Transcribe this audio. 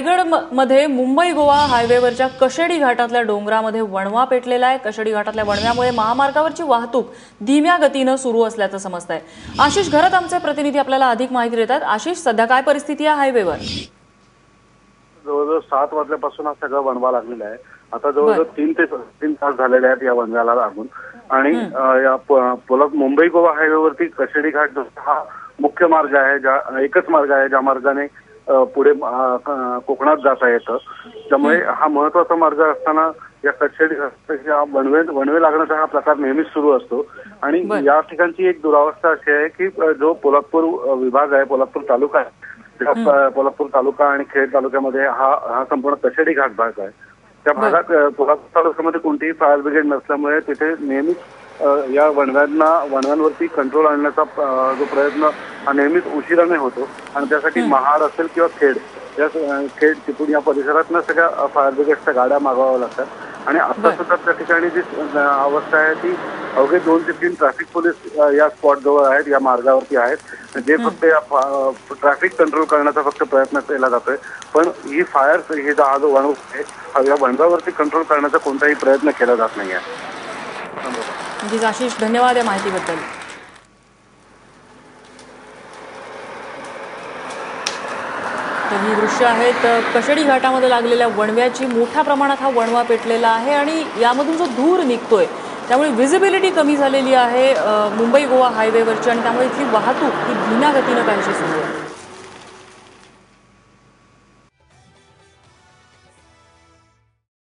मध्ये मुंबई गोवा हायवेवरच्या कशेडी घाटातल्या डोंगरामध्ये वणवा पेटलेला आहे। कशेडी घाटातल्या वणव्यामुळे महामार्गावरची वाहतूक धीम्या गतीने सुरू असल्याचं समजतंय। आशिष घरत आमचे प्रतिनिधी आपल्याला अधिक माहिती देतात। आशिष, सध्या काय परिस्थिती आहे हायवेवर? जवळजवळ 7 वाजल्यापासून हा सगळा वणवा लागलेला आहे। आता जवळजवळ 3 तास झालेले आहेत या वणव्याला लागून। आणि या मुंबई गोवा हायवेवरती कशेडी घाट हा मुख्य मार्ग आहे, एकच मार्ग आहे ज्या मार्गाने पुढे कोकणात जाता येतं। त्यामुळे हा महत्त्वाचा मार्ग असताना या कशेडी वणवे लागण्याचा हा प्रकार नेहमीच सुरू असतो। आणि या ठिकाणची एक दुरावस्था अशी आहे की जो पोलादपूर विभाग आहे, पोलादपूर तालुका आहे, पोलादपूर तालुका आणि खेड तालुक्यामध्ये हा संपूर्ण कशेडी घाट भाग आहे। त्या भागात पोलादपूर तालुक्यामध्ये कोणतीही फायर ब्रिगेड नसल्यामुळे तिथे नेहमीच या वणव्यांवरती कंट्रोल आणण्याचा जो प्रयत्न हा नेहमीच उशिराने होतो। आणि त्यासाठी महाड असेल किंवा खेड तिथून या परिसरातनं सगळ्या फायर ब्रिगेडच्या गाड्या मागवाव्या लागतात। आणि आता सुद्धा त्या ठिकाणी जी अवस्था आहे ती अवघे 2 ते 3 ट्रॅफिक पोलीस या स्पॉट जवळ आहेत, या मार्गावरती आहेत, जे फक्त या ट्रॅफिक कंट्रोल करण्याचा फक्त प्रयत्न केला जातोय। पण ही ही जो वणवा आहे या वणव्यावरती कंट्रोल करण्याचा कोणताही प्रयत्न केला जात नाही आहे। आशिष, धन्यवाद या माहितीबद्दल। तर ही दृश्य आहेत कशेडी घाटामध्ये लागलेल्या वणव्याची। मोठ्या प्रमाणात हा वणवा पेटलेला आहे आणि यामधून जो धूर निघतोय त्यामुळे व्हिजिबिलिटी कमी झालेली आहे मुंबई गोवा हायवेवरची, आणि त्यामुळे इथली वाहतूक ही धीम्या गतीने काहीशी सुरू आहे।